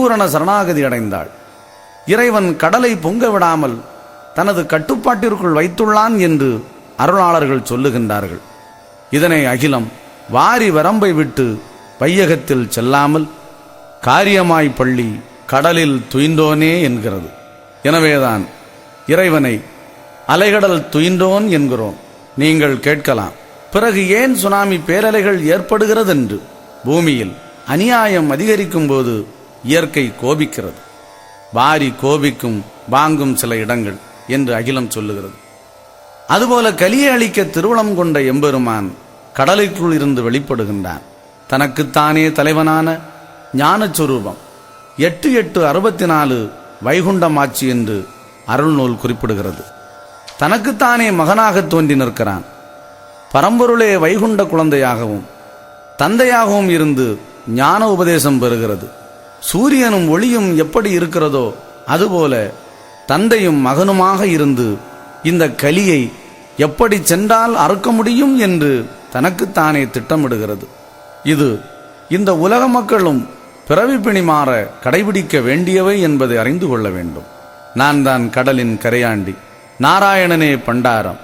பரிபூரண சரணாகதி அடைந்தாள். இறைவன் கடலை பொங்க விடாமல் தனது கட்டுப்பாட்டிற்குள் வைத்துள்ளான் என்று அருளாளர்கள் சொல்லுகின்றார்கள். இதனை அகிலம் வாரி வரம்பை விட்டு வையகத்தில் செல்லாமல் காரியமாய் பள்ளி கடலில் துயின்றோனே என்கிறது. எனவேதான் இறைவனை அலைகடல் துயின்றோன் என்கிறோம். நீங்கள் கேட்கலாம், பிறகு ஏன் சுனாமி பேரலைகள் ஏற்படுகிறது என்று? பூமியில் அநியாயம் அதிகரிக்கும் போது இயற்கை கோபிக்கிறது. வாரி கோபிக்கும் வாங்கும் சில இடங்கள் என்று அகிலம் சொல்லுகிறது. அதுபோல கலியை அழிக்க திருவுளம் கொண்ட எம்பெருமான் கடலுக்குள் இருந்து வெளிப்படுகின்றான். தனக்குத்தானே தலைவனான ஞானஸ்வரூபம் 8:8-64 வைகுண்டமாட்சி என்று அருள்நூல் குறிப்பிடுகிறது. தனக்குத்தானே மகனாக தோன்றி நிற்கிறான். பரம்பொருளே வைகுண்ட குழந்தையாகவும் தந்தையாகவும் இருந்து ஞான உபதேசம் பெறுகிறது. சூரியனும் ஒளியும் எப்படி இருக்கிறதோ அதுபோல தந்தையும் மகனுமாக இருந்து இந்த கலியை எப்படி சென்றால் அறுக்க முடியும் என்று தனக்குத்தானே திட்டமிடுகிறது. இது இந்த உலக மக்களும் பிறவிப்பிணி மாற கடைபிடிக்க வேண்டியவை என்பதை அறிந்து கொள்ள வேண்டும். நான் தான் கடலின் கரையாண்டி, நாராயணனே பண்டாரம்,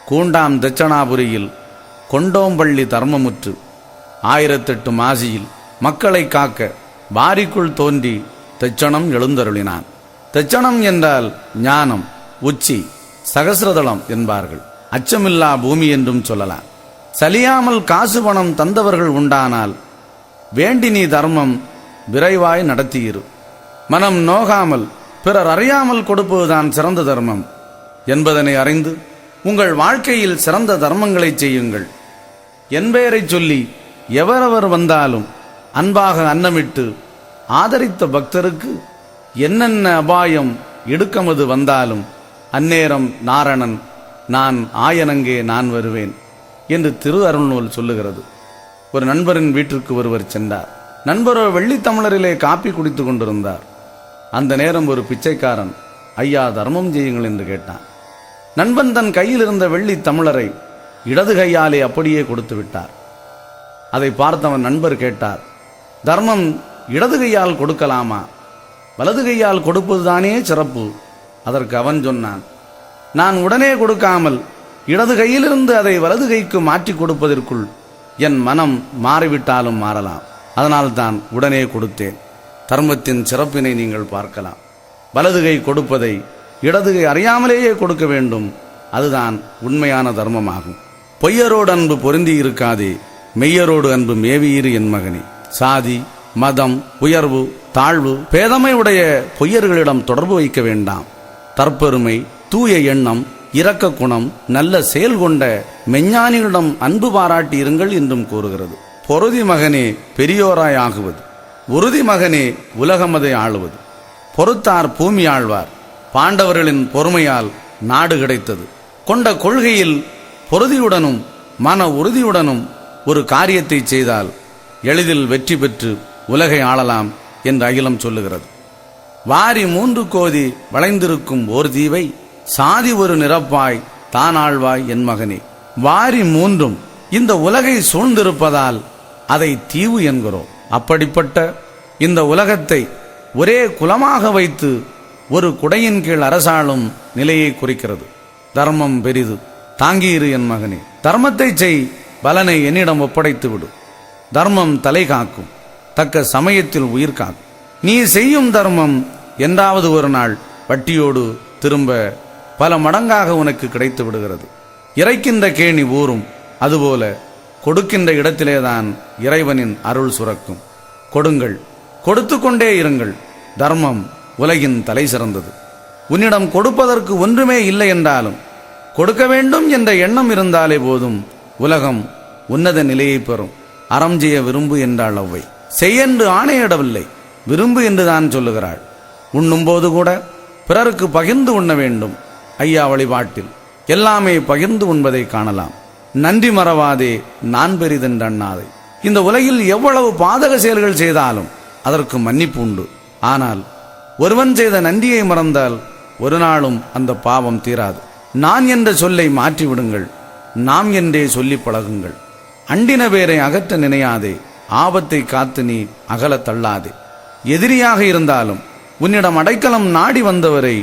கூண்டாம் தட்சணாபுரியில் கொண்டோம்பள்ளி தர்மமுற்று 1008 மாசியில் மக்களை காக்க வாரிக்குள் தோன்றி தட்சணம் எழுந்தருளினான். தட்சணம் என்றால் ஞானம், உச்சி, சகசிரதளம் என்பார்கள். அச்சமில்லா பூமி என்றும் சொல்லலாம். சலியாமல் காசு பணம் தந்தவர்கள் உண்டானால் வேண்டி நீ தர்மம் விரைவாய் நடத்தியிரு. மனம் நோகாமல் பிறர் அறியாமல் கொடுப்பதுதான் சிறந்த தர்மம் என்பதனை அறிந்து உங்கள் வாழ்க்கையில் சிறந்த தர்மங்களை செய்யுங்கள். என் பெயரை சொல்லி எவரவர் வந்தாலும் அன்பாக அன்னமிட்டு ஆதரித்த பக்தருக்கு என்னென்ன அபாயம் இடுக்கமது வந்தாலும் அந்நேரம் நாரணன் நான் ஆயனங்கே நான் வருவேன் என்று திரு அருள்நூல் சொல்லுகிறது. ஒரு நண்பரின் வீட்டிற்கு ஒருவர் சென்றார். நண்பரோ வெள்ளித்தமிழரிலே காப்பி குடித்து கொண்டிருந்தார். அந்த நேரம் ஒரு பிச்சைக்காரன், ஐயா தர்மம் செய்யுங்கள் என்று கேட்டான். நண்பன் தன் கையில் இருந்த வெள்ளி தமிழரை இடது கையாலே அப்படியே கொடுத்து விட்டார். அதை பார்த்தவன் நண்பர் கேட்டார், தர்மம் இடது கையால் கொடுக்கலாமா? வலது கையால் கொடுப்பதுதானே சிறப்பு. அதற்கு அவன் சொன்னான், நான் உடனே கொடுக்காமல் இடது கையிலிருந்து அதை வலது கைக்கு மாற்றி கொடுப்பதற்குள் என் மனம் மாறிவிட்டாலும் மாறலாம். அதனால்தான் உடனே கொடுத்தேன். தர்மத்தின் சிறப்பினை நீங்கள் பார்க்கலாம். வலது கை கொடுப்பதை இடது கை அறியாமலேயே கொடுக்க வேண்டும். அதுதான் உண்மையான தர்மமாகும். பொய்யரோடு அன்பு பொருந்தி இருக்காதே, மெய்யரோடு அன்பு மேவியிரு என் மகனே. சாதி, மதம், உயர்வு, தாழ்வு, பேதமை உடைய பொய்யர்களிடம் தொடர்பு வைக்க வேண்டாம். தற்பெருமை, தூய எண்ணம், இரக்க குணம், நல்ல செயல் கொண்ட மெஞ்ஞானிகளிடம் அன்பு பாராட்டி இருங்கள் என்றும் கூறுகிறது. பொருதி மகனே பெரியோராய் ஆகுவது, உறுதி மகனே உலகமதை ஆளுவது. பொறுத்தார் பூமி ஆழ்வார், பாண்டவர்களின் பொறுமையால் நாடு கிடைத்தது. கொண்ட கொள்கையில் பொறுதியுடனும் மன உறுதியுடனும் ஒரு காரியத்தை செய்தால் எளிதில் வெற்றி பெற்று உலகை ஆளலாம் என்று அகிலம் சொல்லுகிறது. வாரி 3 கோதி வளைந்திருக்கும் ஓர் தீவை சாதி ஒரு நிரப்பாய் தான் ஆழ்வாய் என் மகனே. வாரி 3ம் இந்த உலகை சூழ்ந்திருப்பதால் அதை தீவு என்கிறோம். அப்படிப்பட்ட இந்த உலகத்தை ஒரே குலமாக வைத்து ஒரு குடையின் கீழ் அரசாளும் நிலையை குறிக்கிறது. தர்மம் பெரிது, தாங்கியிரு என் மகனே. தர்மத்தை செய், பலனை என்னிடம் ஒப்படைத்து விடு. தர்மம் தலை காக்கும், தக்க சமயத்தில் உயிர் காக்கும். நீ செய்யும் தர்மம் என்றாவது ஒரு நாள் வட்டியோடு திரும்ப பல மடங்காக உனக்கு கிடைத்து விடுகிறது. இறைக்கின்ற கேணி ஊறும், அதுபோல கொடுக்கின்ற இடத்திலேதான் இறைவனின் அருள் சுரக்கும். கொடுங்கள், கொடுத்து கொண்டே இருங்கள். தர்மம் உலகின் தலை சிறந்தது. உன்னிடம் கொடுப்பதற்கு ஒன்றுமே இல்லை என்றாலும் கொடுக்க வேண்டும் என்ற எண்ணம் இருந்தாலே போதும் உலகம் உன்னத நிலையை பெறும். அறம் செய்ய விரும்பு என்றாள் அவ்வை. செய்யென்று ஆணையிடவில்லை, விரும்பு என்றுதான் சொல்லுகிறாள். உண்ணும்போது கூட பிறருக்கு பகிர்ந்து உண்ண வேண்டும். ஐயா வழிபாட்டில் எல்லாமே பகிர்ந்து உண்பதை காணலாம். நன்றி மறவாதே, நான் பெரிதென்றண்ணாதே. இந்த உலகில் எவ்வளவு பாதக செயல்கள் செய்தாலும் அதற்கு மன்னிப்பு உண்டு. ஆனால் ஒருவன் செய்த நன்றியை மறந்தால் ஒரு நாளும் அந்த பாவம் தீராது. நான் என்ற சொல்லை மாற்றிவிடுங்கள், நாம் என்றே சொல்லி பழகுங்கள். அண்டின பேரை அகற்ற நினையாதே, ஆபத்தை காத்து நீ அகல தள்ளாதே. எதிரியாக இருந்தாலும் உன்னிடம் அடைக்கலம் நாடி வந்தவரை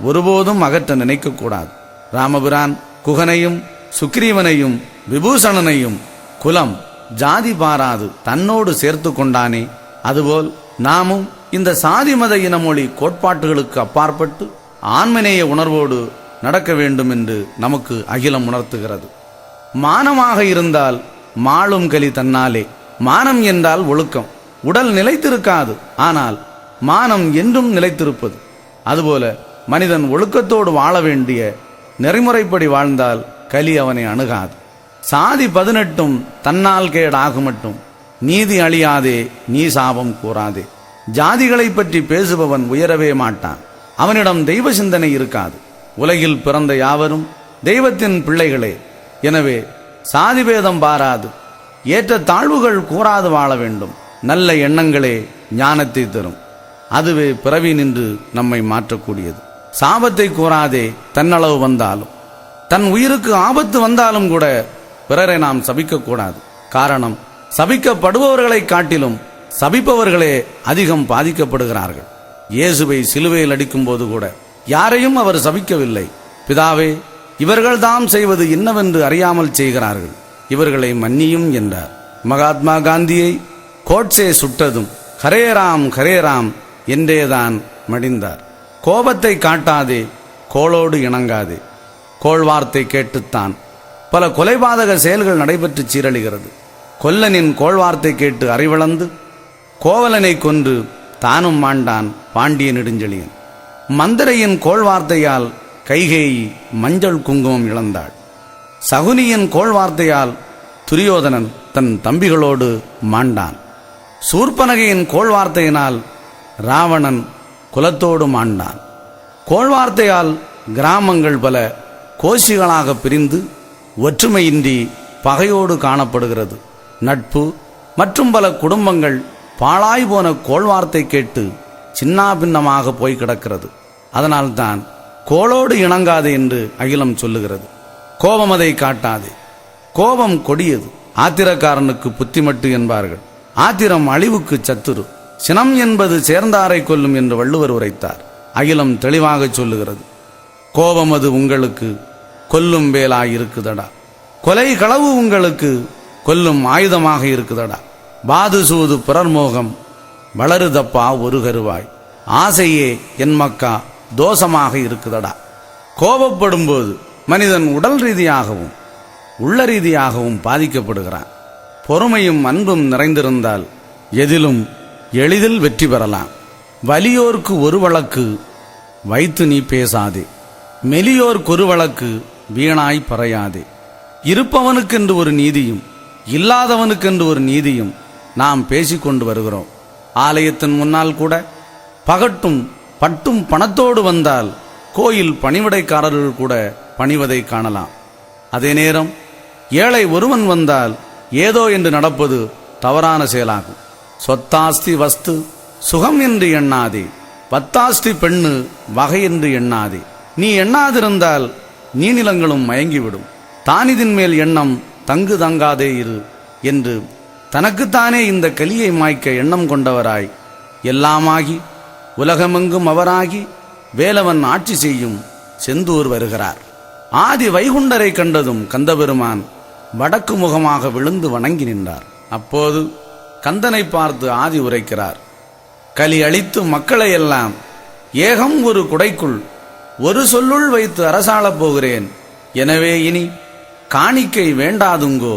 ஒருபோதும் அகற்ற நினைக்கக்கூடாது. ராமபிரான் குகனையும் சுக்ரீவனையும் விபூஷணனையும் குலம் ஜாதி பாராது தன்னோடு சேர்த்து கொண்டானே, அதுபோல் நாமும் இந்த சாதி மத இனமொழி கோட்பாட்டுகளுக்கு அப்பாற்பட்டு ஆன்மநேய உணர்வோடு நடக்க வேண்டும் என்று நமக்கு அகிலம் உணர்த்துகிறது. மானமாக இருந்தால் மாளும் கலி தன்னாலே. மானம் என்றால் ஒழுக்கம். உடல் நிலைத்திருக்காது, ஆனால் மானம் என்றும் நிலைத்திருப்பது. அதுபோல மனிதன் ஒழுக்கத்தோடு வாழ வேண்டிய நெறிமுறைப்படி வாழ்ந்தால் கலி அவனை அணுகாது. சாதி 18 தன்னால் கேடாகுமட்டும், நீதி அழியாதே நீ சாபம் கூறாதே. ஜாதிகளை பற்றி பேசுபவன் உயரவே மாட்டான். அவனிடம் தெய்வ சிந்தனை இருக்காது. உலகில் பிறந்த யாவரும் தெய்வத்தின் பிள்ளைகளே. எனவே சாதி பேதம் பாராது, ஏற்ற தாழ்வுகள் கூறாது வாழ வேண்டும். நல்ல எண்ணங்களே ஞானத்தை தரும். அதுவே பிறவி நின்று நம்மை மாற்றக்கூடியது. சாபத்தை கூறாதே. தன்னளவு வந்தாலும், தன் உயிருக்கு ஆபத்து வந்தாலும் கூட பிறரை நாம் சபிக்கக்கூடாது. காரணம், சபிக்கப்படுபவர்களை காட்டிலும் சபிப்பவர்களே அதிகம் பாதிக்கப்படுகிறார்கள். இயேசுவை சிலுவையில் அடிக்கும் போது கூட யாரையும் அவர் சபிக்கவில்லை. பிதாவே, இவர்கள்தாம் செய்வது என்னவென்று அறியாமல் செய்கிறார்கள், இவர்களை மன்னியும் என்றார். மகாத்மா காந்தியை கோட்சே சுட்டதும் ஹரே ராம் ஹரே ராம் என்றேதான் மடிந்தார். கோபத்தை காட்டாதே, கோளோடு இணங்காதே. கோள் வார்த்தை கேட்டுத்தான் பல கொலைபாதக செயல்கள் நடைபெற்று சீரழிகிறது. கொல்லனின் கோள்வார்த்தை கேட்டு அறிவளந்து கோவலனை கொன்று தானும் மாண்டான் பாண்டிய நெடுஞ்செழியன். மந்திரையின் கோள்வார்த்தையால் கைகேயி மஞ்சள் குங்குமம் இழந்தாள். சகுனியின் கோள்வார்த்தையால் துரியோதனன் தன் தம்பிகளோடு மாண்டான். சூர்பனகையின் கோள்வார்த்தையினால் ராவணன் குலத்தோடு மாண்டான். கோள்வார்த்தையால் கிராமங்கள் பல கோஷிகளாக பிரிந்து ஒற்றுமையின்றி பகையோடு காணப்படுகிறது. நட்பு மற்றும் பல குடும்பங்கள் பாழாய் போன கோள்வார்த்தை கேட்டு சின்னாபின்னமாக போய் கிடக்கிறது. அதனால்தான் கோளோடு இணங்காதே என்று அகிலம் சொல்லுகிறது. கோபம் அதை காட்டாதே. கோபம் கொடியது. ஆத்திரக்காரனுக்கு புத்திமட்டு என்பார்கள். ஆத்திரம் அழிவுக்கு சத்துரு. சினம் என்பது சேர்ந்தாரை கொல்லும் என்று வள்ளுவர் உரைத்தார். அகிலம் தெளிவாக சொல்லுகிறது. கோபம் அது உங்களுக்கு கொல்லும் வேலாய் இருக்குதடா. கொலை களவு உங்களுக்கு கொல்லும் ஆயுதமாக இருக்குதடா. பாது சூது பிறர் மோகம் வளருதப்பா ஒரு கருவாய். ஆசையே என் மக்கா தோஷமாக இருக்குதடா. கோபப்படும் போது மனிதன் உடல் ரீதியாகவும் உள்ள ரீதியாகவும் பாதிக்கப்படுகிறான். பொறுமையும் அன்பும் நிறைந்திருந்தால் எதிலும் எளிதில் வெற்றி பெறலாம். வலியோர்க்கு ஒரு வழக்கு வைத்து நீ பேசாதே. மெலியோர்க்கு ஒரு வழக்கு வீணாய் பறையாதே. இருப்பவனுக்கென்று ஒரு நீதியும் இல்லாதவனுக்கென்று ஒரு நீதியும் நாம் பேசிக்கொண்டு வருகிறோம். ஆலயத்தின் முன்னால் கூட பகட்டும் பட்டும் பணத்தோடு வந்தால் கோயில் பணிவிடைக்காரர்கள் கூட பணிவதை காணலாம். அதே நேரம் ஏழை ஒருவன் வந்தால் ஏதோ என்று நடப்பது தவறான செயலாகும். சொத்தாஸ்தி வஸ்து சுகம் என்று எண்ணாதே. பத்தாஸ்தி பெண்ணு வகை என்று எண்ணாதே. நீ எண்ணாதிருந்தால் நீநிலங்களும் மயங்கிவிடும். தானிதின் மேல் எண்ணம் தங்கு தங்காதே இரு என்று தனக்குத்தானே இந்த கலியை மாய்க்க எண்ணம் கொண்டவராய் எல்லாமாகி உலகமெங்கும் அவராகி வேலவன் ஆட்சி செய்யும் செந்தூர் வருகிறார். ஆதி வைகுண்டரை கண்டதும் கந்தபெருமான் வடக்கு முகமாக விழுந்து வணங்கி நின்றார். அப்போது கந்தனை பார்த்து ஆதி உரைக்கிறார். கலி அளித்து மக்களை எல்லாம் ஏகம் ஒரு குடைக்குள் ஒரு சொல்லுள் வைத்து அரசாளப் போகிறேன். எனவே இனி காணிக்கை வேண்டாதுங்கோ,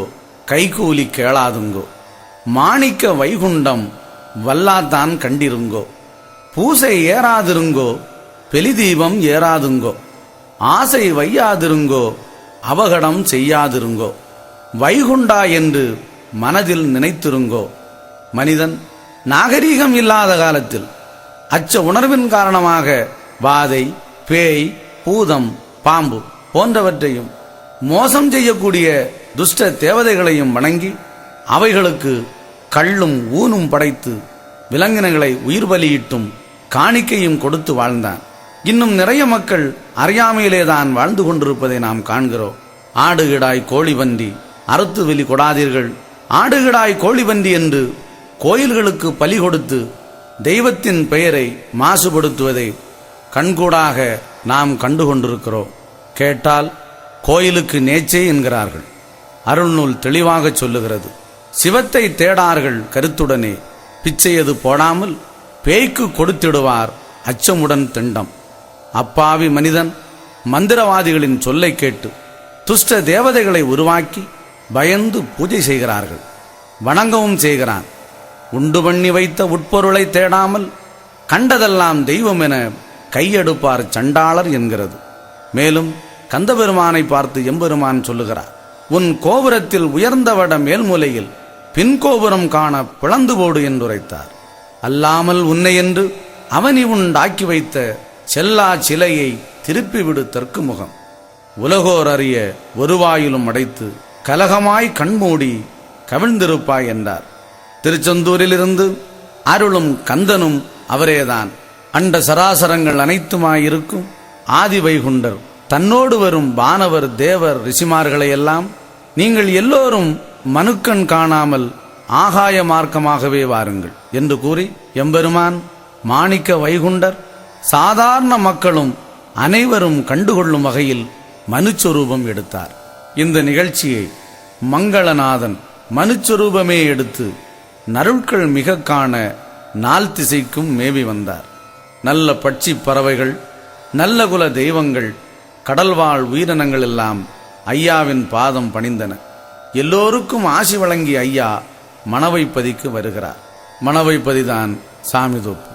கைகூலி கேளாதுங்கோ. மாணிக்க வைகுண்டம் வல்லாத்தான் கண்டிருங்கோ. பூசை ஏறாதிருங்கோ, பெலிதீபம் ஏறாதுங்கோ. ஆசை வையாதிருங்கோ, அவகடம் செய்யாதிருங்கோ. வைகுண்டா என்று மனதில் நினைத்திருங்கோ. மனிதன் நாகரீகம் இல்லாத காலத்தில் அச்ச உணர்வின் காரணமாக வாதை, பேய், பூதம், பாம்பு போன்றவற்றையும் மோசம் செய்யக்கூடிய துஷ்ட தேவதைகளையும் வணங்கி அவைகளுக்கு கள்ளும் ஊனும் படைத்து விலங்கினங்களை உயிர் பலியிட்டும் காணிக்கையும் கொடுத்து வாழ்ந்தான். இன்னும் நிறைய மக்கள் அறியாமையிலேதான் வாழ்ந்து கொண்டிருப்பதை நாம் காண்கிறோம். ஆடுகிடாய் கோழிபன்றி அறுத்து வெளி கொடாதீர்கள். ஆடுகிடாய் கோழிபன்றி என்று கோயில்களுக்கு பலி கொடுத்து தெய்வத்தின் பெயரை மாசுபடுத்துவதை கண்கூடாக நாம் கண்டுகொண்டிருக்கிறோம். கேட்டால் கோயிலுக்கு நேச்சே என்கிறார்கள். அருள்நூல் தெளிவாக சொல்லுகிறது. சிவத்தை தேடார்கள் கருத்துடனே, பிச்சையது போடாமல் பேய்க்கு கொடுத்திடுவார் அச்சமுடன் திண்டம். அப்பாவி மனிதன் மந்திரவாதிகளின் சொல்லை கேட்டு துஷ்ட தேவதைகளை உருவாக்கி பயந்து பூஜை செய்கிறார்கள், வணங்கவும் செய்கிறான். உண்டு பண்ணி வைத்த உட்பொருளை தேடாமல் கண்டதெல்லாம் தெய்வம் என கையெடுப்பார் சண்டாளர் என்கிறது. மேலும் கந்தபெருமானை பார்த்து எம்பெருமான் சொல்லுகிறார், உன் கோபுரத்தில் உயர்ந்த வட மேல்மூலையில் பின் கோபுரம் காண பிளந்து போடு என்றுரைத்தார். அல்லாமல் உன்னை என்று அவனி உண்டாக்கி வைத்த செல்லா சிலையை திருப்பிவிடு தெற்கு முகம். உலகோர் அறிய ஒரு வாயிலும் அடைத்து கலகமாய் கண்மூடி கவிழ்ந்திருப்பாய் என்றார். திருச்செந்தூரிலிருந்து அருளும் கந்தனும் அவரேதான். அண்ட சராசரங்கள் அனைத்துமாயிருக்கும் ஆதி வைகுண்டர் தன்னோடு வரும் வானவர் தேவர் ரிஷிமார்களையெல்லாம் நீங்கள் எல்லோரும் மனுக்கண் காணாமல் ஆகாய மார்க்கமாகவே வாருங்கள் என்று கூறி எம்பெருமான் மாணிக்க வைகுண்டர் சாதாரண மக்களும் அனைவரும் கண்டுகொள்ளும் வகையில் மனுச்சொரூபம் எடுத்தார். இந்த நிகழ்ச்சியை மங்களநாதன் மனுச்சொரூபமே எடுத்து நருட்கள் மிக காண நால் திசைக்கும் மேவி வந்தார். நல்ல பட்சி பறவைகள், நல்ல குல தெய்வங்கள், கடல்வாழ் உயிரினங்கள் எல்லாம் ஐயாவின் பாதம் பணிந்தன. எல்லோருக்கும் ஆசி வழங்கிய ஐயா மணவைப்பதிக்கு வருகிறார். மணவைப்பதிதான் சாமிதோப்பு.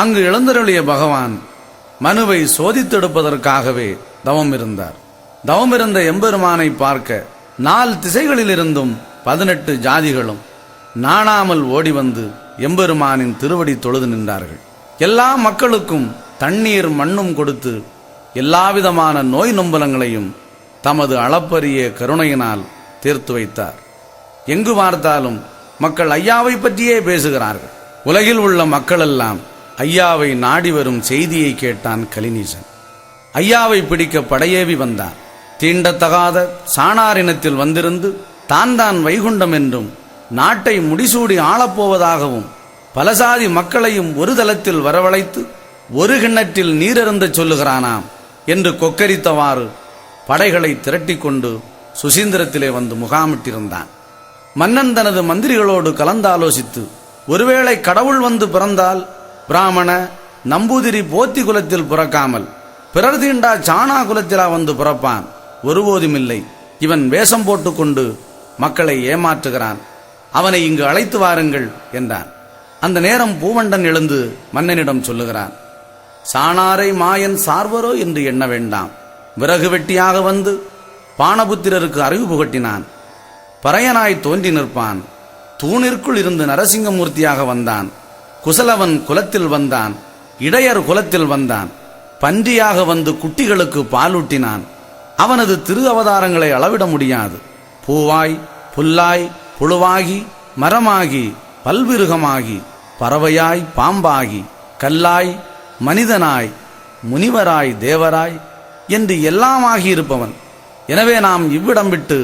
அங்கு எழுந்தருளிய பகவான் மனுவை சோதித்தெடுப்பதற்காகவே தவம் இருந்தார். தவமிருந்த எம்பெருமானை பார்க்க 4 திசைகளிலிருந்தும் 18 ஜாதிகளும் நாணாமல் ஓடி வந்து எம்பெருமானின் திருவடி தொழுது நின்றார்கள். எல்லா மக்களுக்கும் தண்ணீர் மண்ணும் கொடுத்து எல்லாவிதமான நோய் நொம்பலங்களையும் தமது அளப்பரிய கருணையினால் தீர்த்து வைத்தார். எங்கு பார்த்தாலும் மக்கள் ஐயாவை பற்றியே பேசுகிறார்கள். உலகில் உள்ள மக்களெல்லாம் ஐயாவை நாடி வரும் செய்தியை கேட்டான் கலிநீசன். ஐயாவை பிடிக்க படையேவி வந்தான். தீண்டத்தகாத சாணாரினத்தில் வந்திருந்து தான் வைகுண்டம் என்றும் நாட்டை முடிசூடி ஆளப்போவதாகவும் பலசாதி மக்களையும் ஒரு தளத்தில் வரவழைத்து ஒரு கிண்ணற்றில் நீரருந்த சொல்லுகிறானாம் என்று கொக்கரித்தவாறு படைகளை திரட்டிக்கொண்டு சுசீந்திரத்திலே வந்து முகாமிட்டிருந்தான். மன்னன் தனது மந்திரிகளோடு கலந்தாலோசித்து, ஒருவேளை கடவுள் வந்து பிறந்தால் பிராமண நம்பூதிரி போத்தி குலத்தில் பிறக்காமல் பிறர் தீண்டா சாணா குலத்திலா வந்து பிறப்பான்? ஒருபோதுமில்லை. இவன் வேஷம் போட்டுக்கொண்டு மக்களை ஏமாற்றுகிறான். அவனை இங்கு அழைத்து வாருங்கள் என்றான். அந்த நேரம் பூவண்டன் எழுந்து மன்னனிடம் சொல்லுகிறான், சாணாரை மாயன் சார்வரோ என்று எண்ண வேண்டாம். விறகு வெட்டியாக வந்து பானபுத்திரருக்கு அறிவு புகட்டினான். பறையனாய் தோன்றி நிற்பான். தூணிற்குள் இருந்து நரசிங்கமூர்த்தியாக வந்தான். குசலவன் குலத்தில் வந்தான். இடையர் குலத்தில் வந்தான். பன்றியாக வந்து குட்டிகளுக்கு பாலூட்டினான். அவனது திரு அவதாரங்களை அளவிட முடியாது. பூவாய் புல்லாய் புழுவாகி மரமாகி பல்விருகமாகி பறவையாய் பாம்பாகி கல்லாய் மனிதனாய் முனிவராய் தேவராய் என்று எல்லாமாகியிருப்பவன். எனவே நாம் இவ்விடம் விட்டு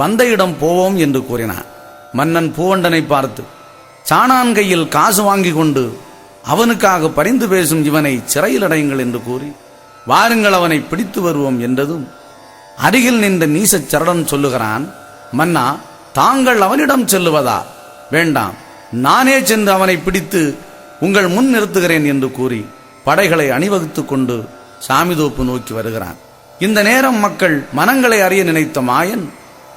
வந்த இடம் போவோம் என்று கூறினான். மன்னன் பூவண்டனை பார்த்து, சாணான் கையில் காசு வாங்கி கொண்டு அவனுக்காக பரிந்து பேசும் இவனை சிறையில் அடையுங்கள் என்று கூறி, வாருங்கள் அவனை பிடித்து வருவோம் என்றதும் அருகில் நின்ற நீசச் சரடன் சொல்லுகிறான், மன்னா, தாங்கள் அவனிடம் செல்லுவதா? வேண்டாம், நானே சென்று அவனை பிடித்து உங்கள் முன் நிறுத்துகிறேன் என்று கூறி படைகளை அணிவகுத்துக் கொண்டு சாமிதோப்பு நோக்கி வருகிறான். இந்த நேரம் மக்கள் மனங்களை அறிய நினைத்த மாயன்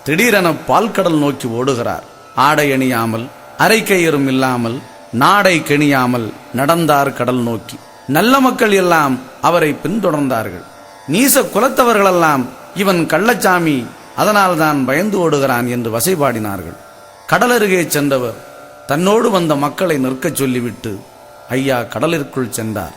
திடீரென பால்கடல் நோக்கி ஓடுகிறார். ஆடை அணியாமல் அரைக்கயிறும் இல்லாமல் நாடை கெணியாமல் நடந்தார் கடல் நோக்கி. நல்ல மக்கள் எல்லாம் அவரை பின்தொடர்ந்தார்கள். நீச குலத்தவர்களெல்லாம் இவன் கள்ளச்சாமி, அதனால்தான் பயந்து ஓடுகிறான் என்று வசைபாடினார்கள். கடலருகே சென்றவர் தன்னோடு வந்த மக்களை நிற்கச் சொல்லிவிட்டு ஐயா கடலிற்குள் சென்றார்.